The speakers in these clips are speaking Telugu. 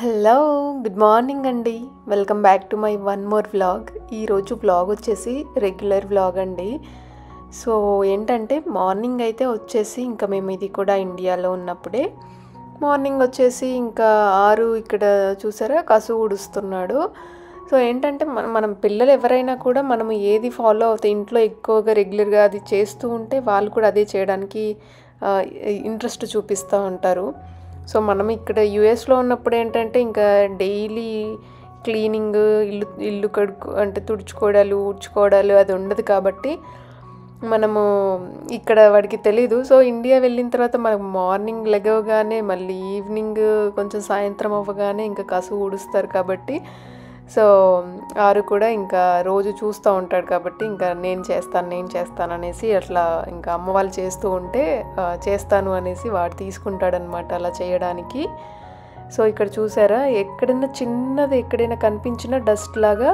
హలో గుడ్ మార్నింగ్ అండి. Welcome back to my one more vlog. ఈరోజు వ్లాగ్ వచ్చేసి రెగ్యులర్ వ్లాగ్ అండి. సో ఏంటంటే మార్నింగ్ అయితే వచ్చేసి ఇంకా మేము ఇది కూడా ఇండియాలో ఉన్నప్పుడే మార్నింగ్ వచ్చేసి ఇంకా 6 ఇక్కడ చూసారా కసు ఊడుస్తున్నాడు. సో ఏంటంటే మనం పిల్లలు ఎవరైనా కూడా మనం ఏది ఫాలో అవుతాయి ఇంట్లో ఎక్కువగా రెగ్యులర్గా అది చేస్తూ ఉంటే వాళ్ళు కూడా అదే చేయడానికి ఇంట్రెస్ట్ చూపిస్తూ ఉంటారు. సో మనం ఇక్కడ యూఎస్లో ఉన్నప్పుడు ఏంటంటే ఇంకా డైలీ క్లీనింగ్ ఇల్లు అంటే తుడుచుకోవడాలు ఊడ్చుకోవడాలు అది ఉండదు కాబట్టి మనము ఇక్కడ వాడికి తెలీదు. సో ఇండియా వెళ్ళిన తర్వాత మనకు మార్నింగ్ లెగవగానే మళ్ళీ ఈవినింగ్ కొంచెం సాయంత్రం అవ్వగానే ఇంకా కసు ఊడుస్తారు కాబట్టి సో ఆరు కూడా ఇంకా రోజు చూస్తూ ఉంటాడు కాబట్టి ఇంకా నేను చేస్తాను అనేసి అట్లా ఇంకా అమ్మ వాళ్ళు చేస్తూ ఉంటే చేస్తాను అనేసి వాడు తీసుకుంటాడనమాట అలా చేయడానికి. సో ఇక్కడ చూసారా ఎక్కడైనా కనిపించిన డస్ట్ లాగా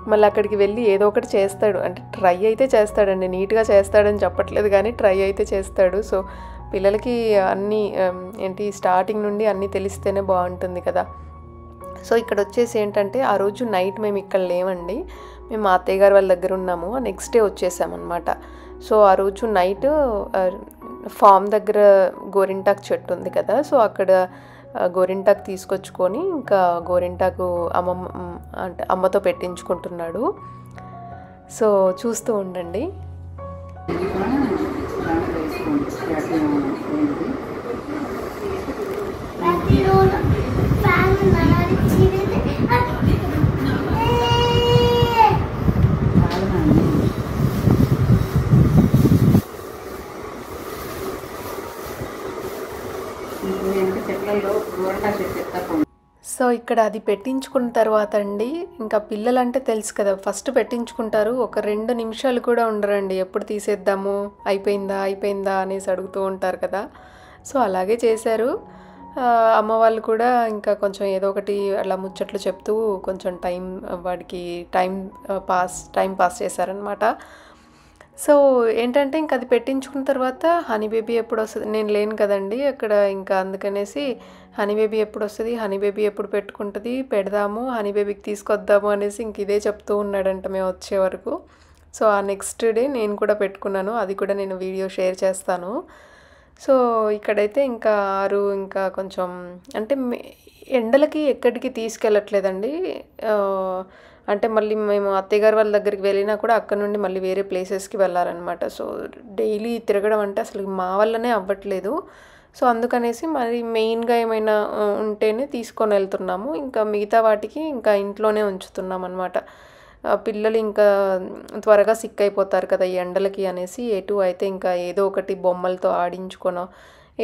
మళ్ళీ అక్కడికి వెళ్ళి ఏదో ఒకటి చేస్తాడు. అంటే ట్రై అయితే చేస్తాడండి, నీట్గా చేస్తాడని చెప్పట్లేదు కానీ ట్రై అయితే చేస్తాడు. సో పిల్లలకి అన్నీ స్టార్టింగ్ నుండి అన్నీ తెలిస్తేనే బాగుంటుంది కదా. సో ఇక్కడ వచ్చేసి ఏంటంటే ఆ రోజు నైట్ మేము ఇక్కడ లేమండి, మేము మా అత్తయ్య గారు వాళ్ళ దగ్గర ఉన్నాము. Next day వచ్చేసామన్నమాట. సో ఆ రోజు నైట్ ఫామ్ దగ్గర గోరింటాకు చెట్టు ఉంది కదా, సో అక్కడ గోరింటాకు తీసుకొచ్చుకొని ఇంకా గోరింటాకు అమ్మతో పెట్టించుకుంటున్నాడు. సో చూస్తూ ఉండండి. సో ఇక్కడ అది పెట్టించుకున్న తర్వాత అండి ఇంకా పిల్లలంటే తెలుసు కదా, ఫస్ట్ పెట్టించుకుంటారు, ఒక 2 నిమిషాలు కూడా ఉండరండి. ఎప్పుడు తీసేద్దాము, అయిపోయిందా అనేసి అడుగుతూ ఉంటారు కదా. సో అలాగే చేశారు. అమ్మ వాళ్ళు కూడా ఇంకా కొంచెం ఏదో ఒకటి అలా ముచ్చట్లు చెప్తూ కొంచెం వాడికి టైం పాస్ చేశారనమాట. సో ఏంటంటే ఇంక అది పెట్టించుకున్న తర్వాత హనీ బేబీ ఎప్పుడు వస్తుంది, నేను లేను కదండి అక్కడ, ఇంకా అందుకనేసి హనీ బేబీ ఎప్పుడు వస్తుంది, హనీ బేబీ ఎప్పుడు పెడదాము, హనీ బేబీకి తీసుకొద్దాము అనేసి ఇంక ఇదే చెప్తూ ఉన్నాడంట మేము వచ్చే వరకు. సో ఆ నెక్స్ట్ డే నేను కూడా పెట్టుకున్నాను, అది కూడా నేను వీడియో షేర్ చేస్తాను. సో ఇక్కడైతే ఇంకా ఇంకా కొంచెం అంటే ఎండలకి ఎక్కడికి తీసుకెళ్ళట్లేదండి. అంటే మళ్ళీ మేము అత్తయ్య గారు వాళ్ళ దగ్గరికి వెళ్ళినా కూడా అక్కడ నుండి మళ్ళీ వేరే ప్లేసెస్కి వెళ్ళాలన్నమాట. సో డైలీ తిరగడం అంటే అసలు మా వల్లనే అవ్వట్లేదు. సో అందుకనేసి మరి మెయిన్గా ఏమైనా ఉంటేనే తీసుకొని వెళ్తున్నాము, ఇంకా మిగతా వాటికి ఇంకా ఇంట్లోనే ఉంచుతున్నాం అనమాట. పిల్లలు ఇంకా త్వరగా సిక్ అయిపోతారు కదా ఈ ఎండలకి అనేసి ఎటు అయితే ఇంకా ఏదో ఒకటి బొమ్మలతో ఆడించుకోనో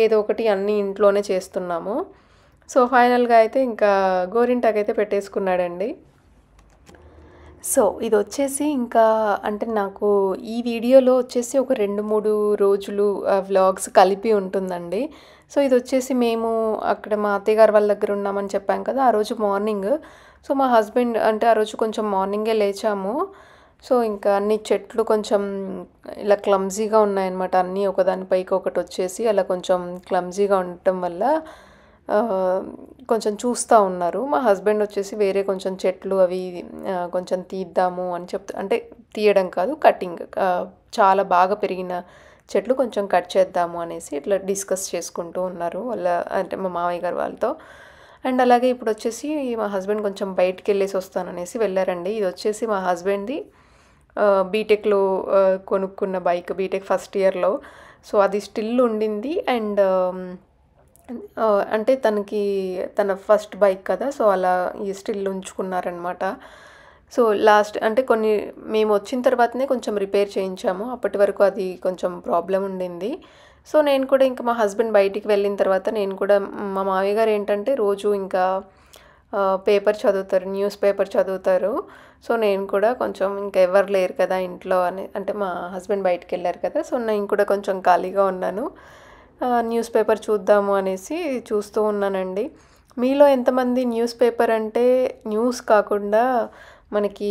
ఏదో ఒకటి అన్నీ ఇంట్లోనే చేస్తున్నాము. సో ఫైనల్గా అయితే ఇంకా గోరింటాకు అయితే పెట్టేసుకున్నాడండి. సో ఇది వచ్చేసి ఇంకా అంటే నాకు ఈ వీడియోలో వచ్చేసి ఒక 2-3 రోజులు వ్లాగ్స్ కలిపి ఉంటుందండి. సో ఇది వచ్చేసి మేము అక్కడ మా అత్తయ్య గారు వాళ్ళ దగ్గర ఉన్నామని చెప్పాం కదా, ఆ రోజు మార్నింగ్. సో మా హస్బెండ్ అంటే ఆ రోజు కొంచెం మార్నింగే లేచాము. సో ఇంకా అన్ని చెట్లు కొంచెం ఇలా క్లమ్జీగా ఉన్నాయన్నమాట, అన్నీ ఒకదానిపైకి ఒకటి వచ్చేసి అలా కొంచెం క్లమ్జీగా ఉండటం వల్ల కొంచెం చూస్తూ ఉన్నారు. మా హస్బెండ్ వచ్చేసి వేరే కొంచెం చెట్లు అవి కొంచెం తీద్దాము అని అంటే తీయడం కాదు, కటింగ్, చాలా బాగా పెరిగిన చెట్లు కొంచెం కట్ చేద్దాము అనేసి ఇట్లా డిస్కస్ చేసుకుంటూ ఉన్నారు అంటే మా మామయ్య గారు వాళ్ళతో. అండ్ అలాగే ఇప్పుడు వచ్చేసి మా హస్బెండ్ కొంచెం బయటికి వెళ్ళేసి వస్తాననేసి వెళ్ళారండి. ఇది వచ్చేసి మా హస్బెండ్ది బీటెక్లో కొనుక్కున్న బైక్, బీటెక్ ఫస్ట్ ఇయర్లో. సో అది స్టిల్ ఉండింది. అండ్ అంటే తన ఫస్ట్ బైక్ కదా, సో అలా ఈ స్టిల్ ఉంచుకున్నారనమాట. సో లాస్ట్ అంటే మేము వచ్చిన తర్వాతనే కొంచెం రిపేర్ చేయించాము, అప్పటి వరకు అది కొంచెం ప్రాబ్లం ఉండింది. సో నేను కూడా ఇంకా మా హస్బెండ్ బయటికి వెళ్ళిన తర్వాత నేను కూడా మా మామయ్య గారు ఏంటంటే రోజు ఇంకా పేపర్ చదువుతారు, న్యూస్ పేపర్ చదువుతారు. సో నేను కూడా కొంచెం ఇంకా ఎవరు లేరు కదా ఇంట్లో అంటే మా హస్బెండ్ బయటికి వెళ్ళారు కదా, సో నేను కూడా కొంచెం ఖాళీగా ఉన్నాను, న్యూస్ పేపర్ చూద్దాము అనేసి చూస్తూ ఉన్నానండి. మీలో ఎంతమంది న్యూస్ పేపర్ అంటే న్యూస్ కాకుండా మనకి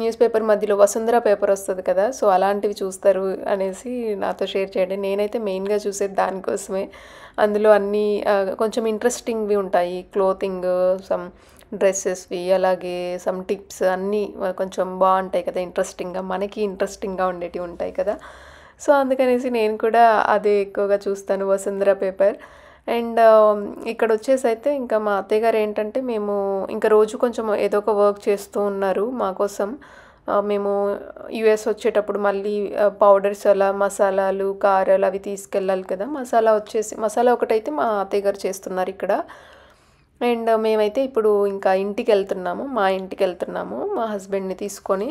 న్యూస్ పేపర్ మధ్యలో వసుంధర పేపర్ వస్తుంది కదా, సో అలాంటివి చూస్తారు అనేసి నాతో షేర్ చేయండి. నేనైతే మెయిన్గా చూసేది దానికోసమే. అందులో అన్నీ కొంచెం ఇంట్రెస్టింగ్వి ఉంటాయి, క్లోతింగ్, సమ్ డ్రెస్సెస్వి, అలాగే సమ్ టిప్స్ అన్నీ కొంచెం బాగుంటాయి కదా, ఇంట్రెస్టింగ్గా, మనకి ఇంట్రెస్టింగ్గా ఉండేటివి ఉంటాయి కదా. సో అందుకనేసి నేను కూడా అదే ఎక్కువగా చూస్తాను, వసుంధర పేపర్. అండ్ ఇక్కడ వచ్చేసి అయితే ఇంకా మా అత్తయ్య గారు ఏంటంటే, మేము ఇంకా రోజు కొంచెం ఏదో ఒక వర్క్ చేస్తూ ఉన్నారు మా కోసం. మేము యుఎస్ వచ్చేటప్పుడు మళ్ళీ పౌడర్స్ అలా మసాలాలు కారాలు అవి తీసుకెళ్ళాలి కదా. మసాలా ఒకటైతే మా అత్తయ్య గారు చేస్తున్నారు ఇక్కడ. అండ్ మేమైతే ఇప్పుడు ఇంకా మా ఇంటికి వెళ్తున్నాము మా హస్బెండ్ని తీసుకొని.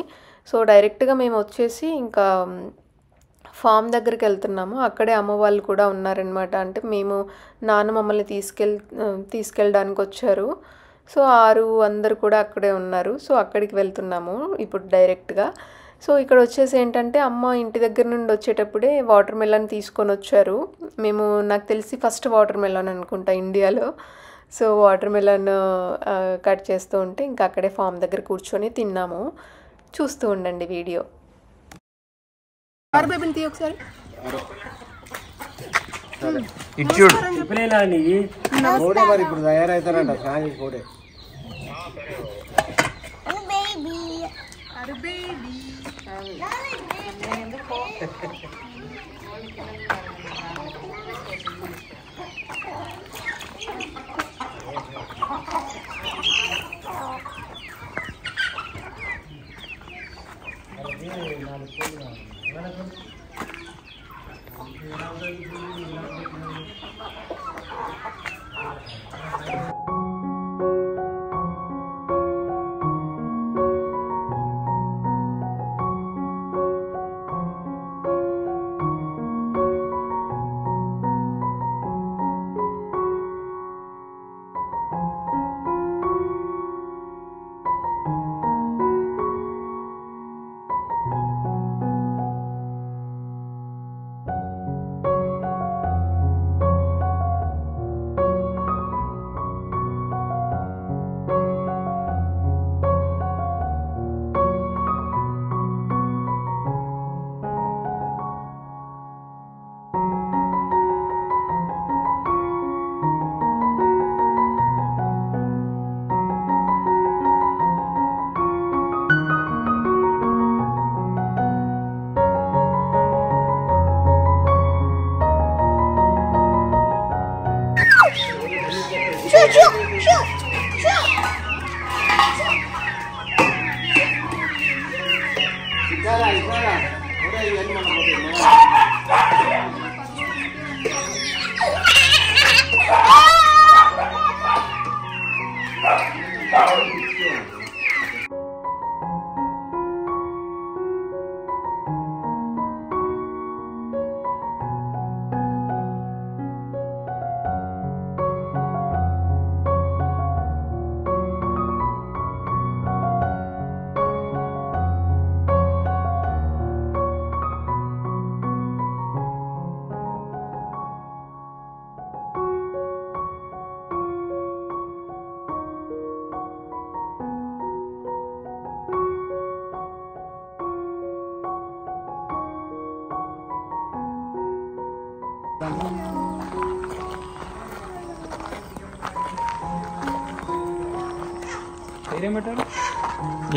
సో డైరెక్ట్గా మేము వచ్చేసి ఇంకా ఫామ్ దగ్గరికి వెళ్తున్నాము. అక్కడే అమ్మ వాళ్ళు కూడా ఉన్నారనమాట. అంటే మేము నాన్న మమ్మల్ని తీసుకెళ్ళడానికి వచ్చారు. సో అందరు కూడా అక్కడే ఉన్నారు. సో అక్కడికి వెళ్తున్నాము ఇప్పుడు డైరెక్ట్గా. సో ఇక్కడ వచ్చేసి ఏంటంటే, అమ్మ ఇంటి దగ్గర నుండి వచ్చేటప్పుడే వాటర్ మెలన్ తీసుకొని వచ్చారు. నాకు తెలిసి ఫస్ట్ వాటర్ మెలన్ అనుకుంటా ఇండియాలో. సో వాటర్ మెలన్ కట్ చేస్తూ ఉంటే ఇంకా అక్కడే ఫామ్ దగ్గర కూర్చొని తిన్నాము. చూస్తూ ఉండండి వీడియో. బేబీని తీ ఒకసారి. ఇప్పుడు తయారవుతారంట కోడే.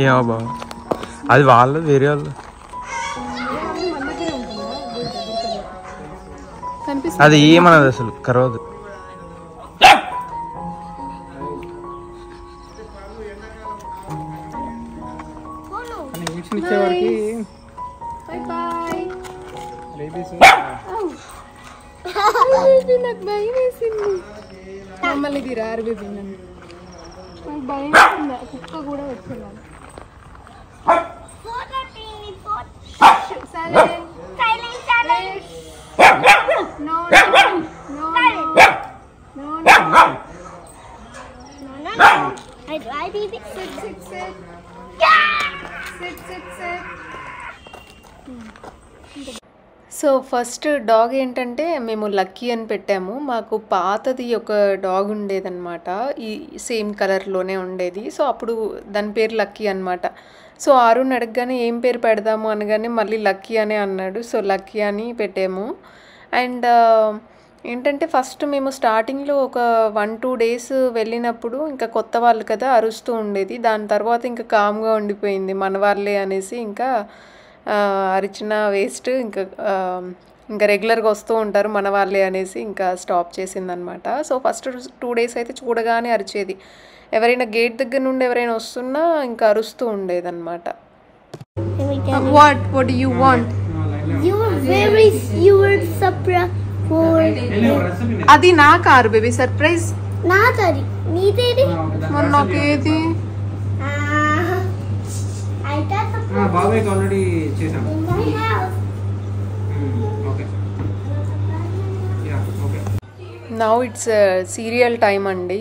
ఏమో బాబు, అది వాళ్ళు వేరే వాళ్ళు. అది ఏమన్నది అసలు కరవదు. నాకు భయం వేసింది. మమ్మల్ని ఇది రారు బేబీ, నన్ను నాకు భయం వేసింది. కుక్క కూడా వచ్చేవాళ్ళు. సో ఫస్ట్ డాగ్ ఏంటంటే మేము లక్కీ అని పెట్టాము. మాకు పాతది ఒక డాగ్ ఉండేదన్నమాట. ఈ సేమ్ కలర్లోనే ఉండేది. సో అప్పుడు దాని పేరు లక్కీ అనమాట. సో ఆరుని అడగగానే ఏం పేరు పెడదాము అనగానే మళ్ళీ లక్కీ అనే అన్నాడు. సో లక్కీ అని పెట్టాము. అండ్ ఏంటంటే ఫస్ట్ మేము స్టార్టింగ్లో ఒక 1-2 డేస్ వెళ్ళినప్పుడు ఇంకా కొత్త వాళ్ళు కదా అరుస్తూ ఉండేది. దాని తర్వాత ఇంకా కామ్గా ఉండిపోయింది. మన వాళ్ళే అనేసి ఇంకా అరిచిన వేస్ట్, ఇంకా రెగ్యులర్గా వస్తూ ఉంటారు మన వాళ్ళే అనేసి ఇంకా స్టాప్ చేసిందనమాట. సో ఫస్ట్ 2 డేస్ అయితే చూడగానే అరిచేది. ఎవరైనా గేట్ దగ్గర నుండి ఎవరైనా వస్తున్నా ఇంకా అరుస్తూ ఉండేదన్నమాట. What do you want? You were surprised for అది నా కారు బేబీ సర్ప్రైజ్. నాది నీదేది మరి నాకేది? I thought surprise బాబాయ్కి ఆల్రెడీ చేసాం. in my house. Okay yeah okay. Now it's serial time అండి.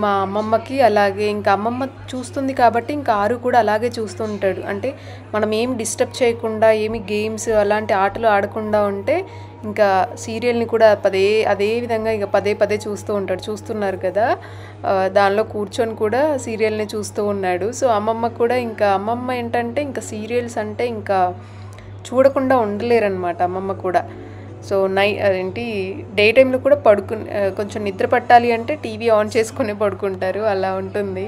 మా అమ్మమ్మకి అలాగే ఇంకా అమ్మమ్మ చూస్తుంది కాబట్టి ఇంకా ఆరు కూడా అలాగే చూస్తూ ఉంటాడు. అంటే మనం ఏం డిస్టర్బ్ చేయకుండా ఏమి గేమ్స్ అలాంటి ఆటలు ఆడకుండా ఉంటే ఇంకా సీరియల్ని కూడా అదే విధంగా ఇక పదే చూస్తూ ఉంటాడు. చూస్తున్నారు కదా, దానిలో కూర్చొని కూడా సీరియల్ని చూస్తూ ఉన్నాడు. సో అమ్మమ్మ కూడా ఇంకా అమ్మమ్మ ఏంటంటే ఇంకా సీరియల్స్ అంటే ఇంకా చూడకుండా ఉండలేరనమాట అమ్మమ్మ కూడా. సో డే టైంలో కూడా కొంచెం నిద్ర పట్టాలి అంటే టీవీ ఆన్ చేసుకుని పడుకుంటారు. అలా ఉంటుంది.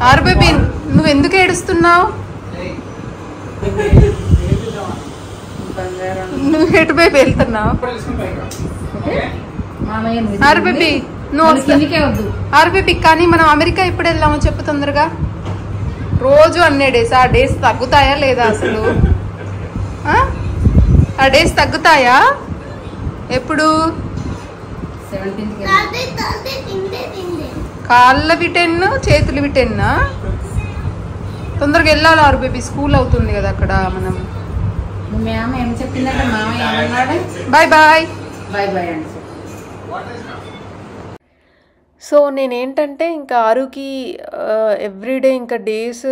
ఆరు బేబీ నువ్వు ఎందుకు ఏడుస్తున్నావు? నువ్వు ఎటు బేబీ వెళ్తున్నావు? ఆరు బేబీ ఆరు బేబీ కానీ మనం అమెరికా ఎప్పుడు వెళ్దామో చెప్పు తొందరగా. రోజు అన్ని డేస్, ఆ డేస్ తగ్గుతాయా లేదా అసలు? ఆ డేస్ తగ్గుతాయా? ఎప్పుడు? కాళ్ళవి 10, చేతులవి 10. తొందరగా వెళ్ళాలి ఆరు బేబీ, స్కూల్ అవుతుంది కదా అక్కడ. మనం బాయ్ బాయ్ బాయ్ బాయ్ అండి. సో నేనేంటంటే ఇంకా ఆరుకి ఎవ్రీడే ఇంకా డేస్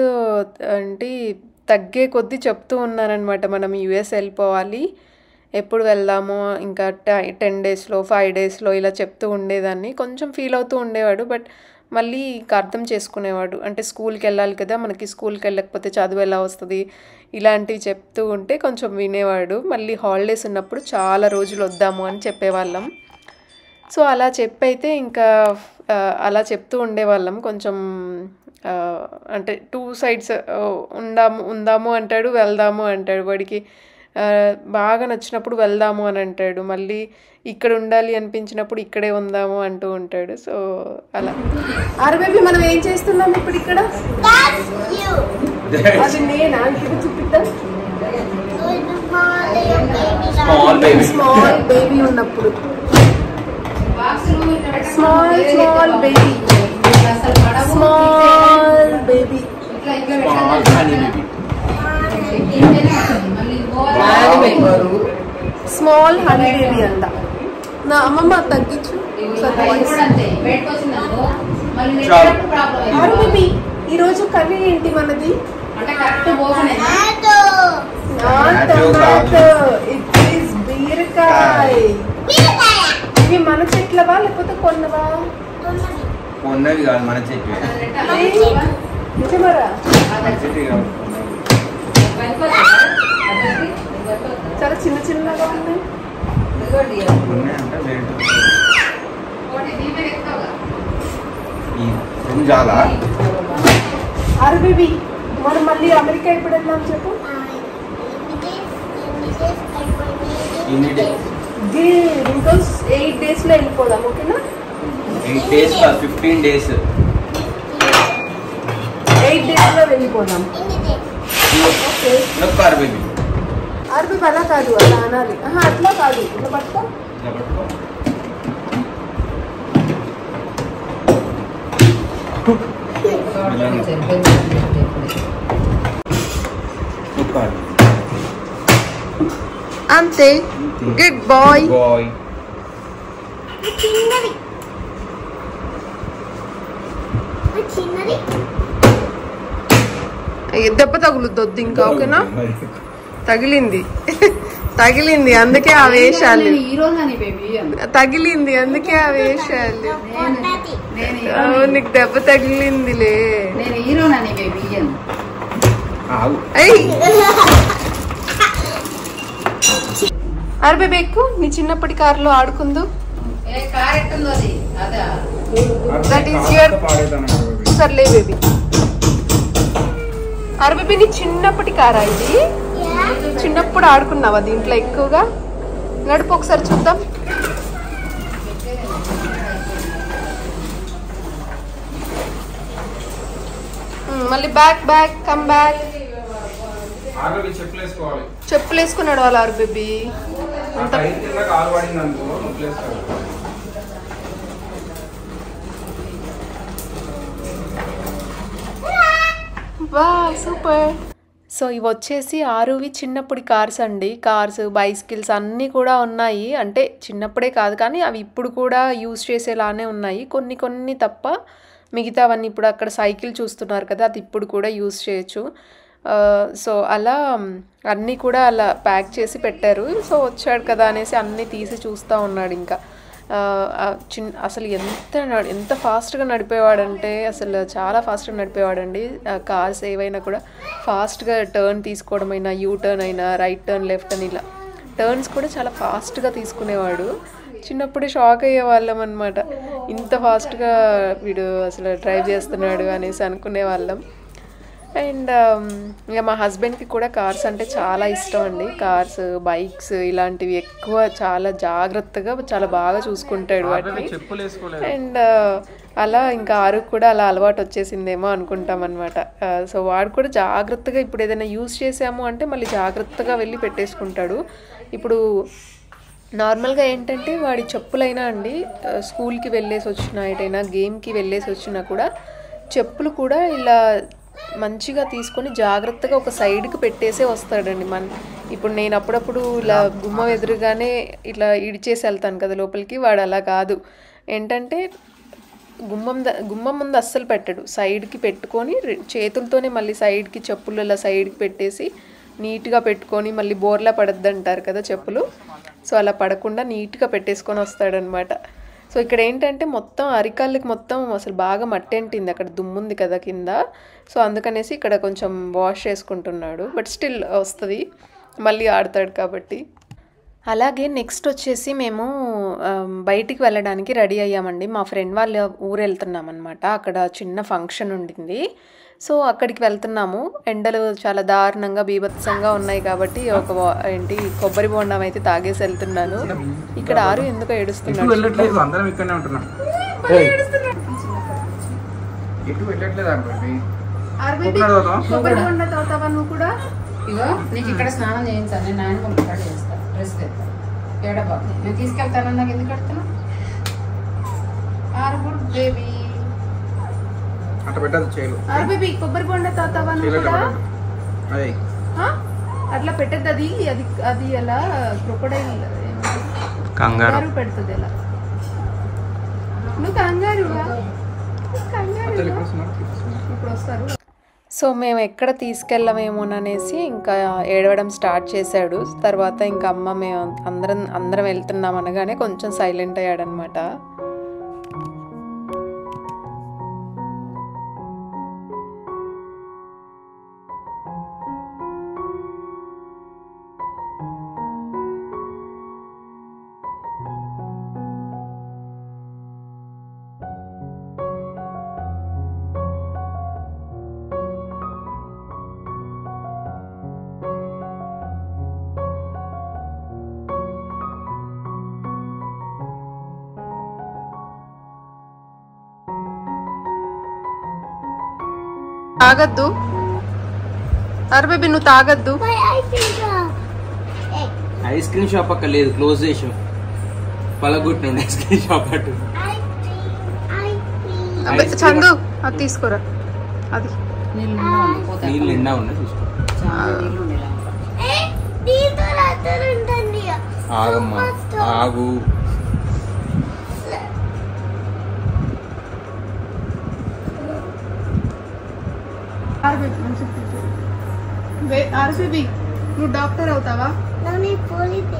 అంటే తగ్గే కొద్దీ చెప్తూ ఉన్నానమాట. మనం యూఎస్ వెళ్ళిపోవాలి, ఎప్పుడు వెళ్దామో, ఇంకా 10 డేస్లో 5 డేస్లో ఇలా చెప్తూ ఉండేదాన్ని. కొంచెం ఫీల్ అవుతూ ఉండేవాడు, బట్ మళ్ళీ ఇంకా అర్థం చేసుకునేవాడు. అంటే స్కూల్కి వెళ్ళాలి కదా, మనకి స్కూల్కి వెళ్ళకపోతే చదువు ఎలా వస్తుంది, ఇలాంటివి చెప్తూ ఉంటే కొంచెం వినేవాడు. మళ్ళీ హాలిడేస్ ఉన్నప్పుడు చాలా రోజులు వద్దాము అని చెప్పేవాళ్ళం. సో అలా చెప్పైతే ఇంకా అలా చెప్తూ ఉండేవాళ్ళం. కొంచెం అంటే 2 sides ఉందాము అంటాడు, వెళ్దాము అంటాడు. వాడికి బాగా నచ్చినప్పుడు వెళ్దాము అని అంటాడు, మళ్ళీ ఇక్కడ ఉండాలి అనిపించినప్పుడు ఇక్కడే ఉందాము అంటూ ఉంటాడు. సో అలా. ఆరు బేబీ మనం ఏం చేస్తున్నాం ఇప్పుడు ఇక్కడ? అది నేనా చూపిద్దాం. స్మాల్ బేబీ ఉన్నప్పుడు small baby small honey baby అంట. నా అమ్మమ్మ తగ్గించు. బేబీ ఈరోజు కర్రీ ఏంటి మనది? బీరకాయ. ఇవి మన చెట్లవా లేకపోతే కొన్నవా? కొన్నవి కాదు, మన చెట్టు. నిజమరా? చాలా చిన్నగా ఉన్నాయి. ఆరు బేబీ మనం మళ్ళీ అమెరికా ఎప్పుడు వెళ్దాం చెప్పు? ఇంకా 8 daysలో వెళ్ళిపోదాం. ఓకేనా? 8 days 15 days. 8 daysలో వెళ్ళిపోదాం. ఓకే. ఆరు బేబీ అలా కాదు, అలా అనాలి. అట్లా కాదు, ఇట్లా పట్టుకో. అంతే. Good boy. చిన్నది దెబ్బ తగులుద్దు ఇంకా ఓకేనా తగిలింది తగిలింది అందుకే ఆ వేషాలు తగిలింది అందుకే ఆ వేషాలు నీకు దెబ్బ తగిలిందిలే అరే బేబీ ఎక్కు నీ చిన్నప్పటి కారులో ఆడుకుందు దట్ ఈస్ యువర్ సర్లే బేబీ అరే బేబీ నీ చిన్నప్పటి కారా ఇది చిన్నప్పుడు ఆడుకున్నావా దీంట్లో ఎక్కువగా నడుపు ఒకసారి చూద్దాం మళ్ళీ బ్యాక్ బ్యాక్ కమ్ బ్యాక్ చెప్పులు వేసుకుని నడవాలి ఆరు బేబీ వా సూపర్ సో ఇవి వచ్చేసి ఆరువి చిన్నప్పటి కార్స్ అండి కార్స్ బైసికిల్స్ అన్నీ కూడా ఉన్నాయి అంటే చిన్నప్పుడే కాదు కానీ అవి ఇప్పుడు కూడా యూజ్ చేసేలానే ఉన్నాయి కొన్ని కొన్ని తప్ప మిగతావన్నీ ఇప్పుడు అక్కడ సైకిల్ చూస్తున్నారు కదా అది ఇప్పుడు కూడా యూజ్ చేయొచ్చు సో అలా అన్నీ కూడా అలా ప్యాక్ చేసి పెట్టారు సో వచ్చాడు కదా అనేసి అన్నీ తీసి చూస్తూ ఉన్నాడు ఇంకా అసలు ఎంత ఫాస్ట్గా నడిపేవాడంటే అసలు చాలా ఫాస్ట్గా నడిపేవాడండి కార్స్ ఏవైనా కూడా ఫాస్ట్గా టర్న్ తీసుకోవడం అయినా యూ టర్న్ అయినా రైట్ టర్న్ లెఫ్ట్ అని ఇలా టర్న్స్ కూడా చాలా ఫాస్ట్గా తీసుకునేవాడు చిన్నప్పుడే షాక్ అయ్యేవాళ్ళం అనమాట ఇంత ఫాస్ట్గా వీడు అసలు డ్రైవ్ చేస్తున్నాడు అనేసి అనుకునే వాళ్ళం అండ్ ఇక మా హస్బెండ్కి కూడా కార్స్ అంటే చాలా ఇష్టం అండి కార్స్ బైక్స్ ఇలాంటివి ఎక్కువ చాలా జాగ్రత్తగా చాలా బాగా చూసుకుంటాడు వాటిని అండ్ అలా ఇంకా ఆరు కూడా అలా అలవాటు వచ్చేసిందేమో అనుకుంటాం అనమాట సో వాడు కూడా జాగ్రత్తగా ఇప్పుడు ఏదైనా యూజ్ చేసాము అంటే మళ్ళీ జాగ్రత్తగా వెళ్ళి పెట్టేసుకుంటాడు ఇప్పుడు నార్మల్గా ఏంటంటే వాడి చెప్పులైనా అండి స్కూల్కి వెళ్ళేసి వచ్చినా ఎటైనా గేమ్కి వెళ్ళేసి వచ్చినా కూడా చెప్పులు కూడా ఇలా మంచిగా తీసుకొని జాగ్రత్తగా ఒక సైడ్కి పెట్టేసే వస్తాడండి ఇప్పుడు నేను అప్పుడప్పుడు ఇలా గుమ్మం ఎదురుగానే ఇట్లా ఇడిచేసి వెళ్తాను కదా లోపలికి వాడు అలా కాదు ఏంటంటే గుమ్మం ముందు అస్సలు పెట్టడు సైడ్కి పెట్టుకొని చేతులతోనే మళ్ళీ సైడ్కి చెప్పులు ఇలా సైడ్కి పెట్టేసి నీట్గా పెట్టుకొని మళ్ళీ బోర్లా పడద్దు అంటారు కదా చెప్పులు సో అలా పడకుండా నీట్గా పెట్టేసుకొని వస్తాడనమాట సో ఇక్కడ ఏంటంటే మొత్తం అరికాళ్ళకి మొత్తం అసలు బాగా మట్టి అంటింది అక్కడ దుమ్ముంది కదా కింద సో అందుకనేసి ఇక్కడ కొంచెం వాష్ చేసుకుంటున్నాడు బట్ స్టిల్ వస్తుంది మళ్ళీ ఆడతాడు కాబట్టి అలాగే నెక్స్ట్ వచ్చేసి మేము బయటికి వెళ్ళడానికి రెడీ అయ్యామండి మా ఫ్రెండ్ వాళ్ళ ఊరు వెళ్తున్నాం అనమాట అక్కడ చిన్న ఫంక్షన్ ఉండింది సో అక్కడికి వెళ్తున్నాము ఎండలు చాలా దారుణంగా బీభత్సంగా ఉన్నాయి కాబట్టి కొబ్బరి బొండం అయితే తాగేసి వెళ్తున్నాను ఇక్కడ ఆరు ఎందుకో ఏడుస్తున్నాడు కొబ్బరి బొండ తాగుతావా నువ్వు కూడా ఇగో నీకు ఇక్కడ స్నానం చేయించాను నేను నాయన పంపిస్తాడు చేస్తాను డ్రెస్ తెస్తాను ఏడబాబు నేను తీసుకెళ్తాను నాకు ఎందుకు కడుతున్నా ఆరు గుడ్ బేబీ బేబీ కొబ్బరి బొండ తాగుతావా నువ్వు కూడా అట్లా పెట్టద్దు అది అది అది ఎలా క్రొకొడైల్ కంగారు పెడుతుంది ఎలా నువ్వు కంగారు ఇప్పుడు వస్తారు సో మేము ఎక్కడ తీసుకెళ్ళమేమోననేసి ఇంకా ఏడవడం స్టార్ట్ చేశాడు తర్వాత ఇంకా అమ్మ మేము అందరం వెళ్తున్నాం అనగానే కొంచెం సైలెంట్ అయ్యాడనమాట తాగద్దు అరే బేబీ నువ్వు తాగద్దు ఐస్ క్రీమ్ షాప్ అక్కడ లేదు క్లోజ్ చేసాం పలగొట్టినండి ఐస్ క్రీమ్ షాప్ అటు చందు అది తీసుకోరా అది నీళ్ళు నిండా ఉన్నాయి చూసుకో ఆగమ్మా ఆగు ఆర్సీబీ నువ్వు డాక్టర్ అవుతావా? Nani police.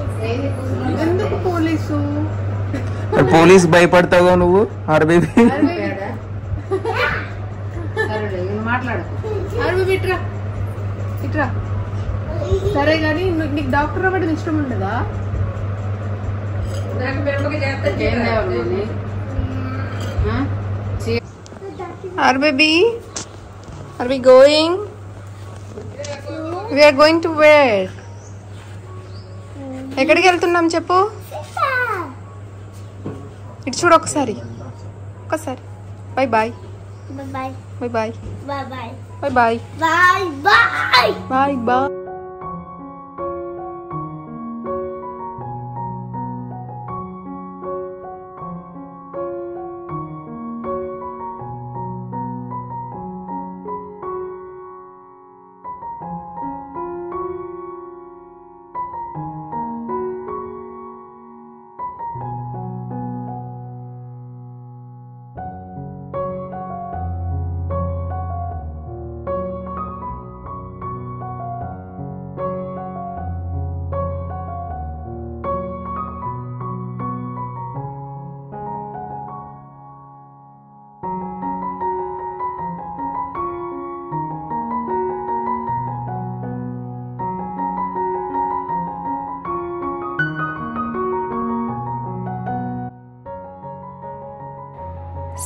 ఎందుకు పోలీసు? పోలీస్ భయపడతావా నువ్వు? ఆర్బీబీ మాట్లాడు. ఆర్బీబీ ఇట్రా ఇట్రా. సరే కానీ నీకు డాక్టర్ అవ్వడం ఇష్టం ఉండదా? ఆర్బీబీ are we going? We are going to where? ఎక్కడికి వెళ్తున్నాం చెప్పు. ఇటు చూడు ఒకసారి. Bye boy. Bye bye. Bye boy. Bye bye. Bye boy. Bye bye. Bye bye.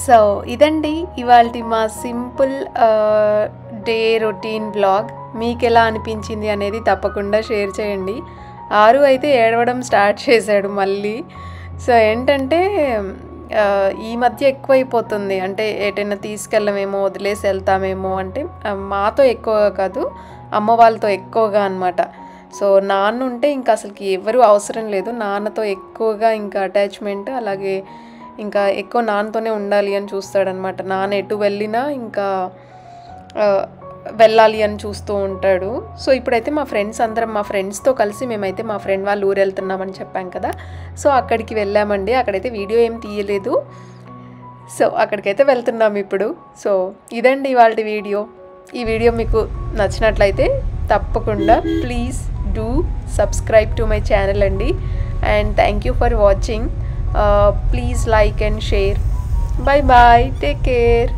So ఇదండి ఇవాల్టి మా సింపుల్ డే రొటీన్ బ్లాగ్. మీకు ఎలా అనిపించింది అనేది తప్పకుండా షేర్ చేయండి. ఆరు అయితే ఏడవడం స్టార్ట్ చేశాడు మళ్ళీ. సో ఏంటంటే ఈ మధ్య ఎక్కువైపోతుంది, అంటే ఎటైనా తీసుకెళ్ళమేమో వదిలేసి వెళ్తామేమో, అంటే మాతో ఎక్కువ కాదు అమ్మ వాళ్ళతో ఎక్కువగా అనమాట. సో నాన్న ఉంటే ఇంకా అసలుకి ఎవరు అవసరం లేదు, నాన్నతో ఎక్కువగా ఇంకా అటాచ్మెంట్, అలాగే ఇంకా ఎక్కువ నాన్నతోనే ఉండాలి అని చూస్తాడనమాట. నాన్న ఎటు వెళ్ళినా ఇంకా వెళ్ళాలి అని చూస్తూ ఉంటాడు. సో ఇప్పుడైతే మా ఫ్రెండ్స్తో కలిసి మేమైతే మా ఫ్రెండ్ వాళ్ళు ఊరు వెళ్తున్నామని చెప్పాం కదా, సో అక్కడికి వెళ్ళామండి. అక్కడైతే వీడియో ఏం తీయలేదు, సో అక్కడికైతే వెళ్తున్నాం ఇప్పుడు. సో ఇదండి ఇవాళ వీడియో. ఈ వీడియో మీకు నచ్చినట్లయితే తప్పకుండా please do subscribe to my channel అండి. And thank you for watching. Please like and share. Bye bye. Take care.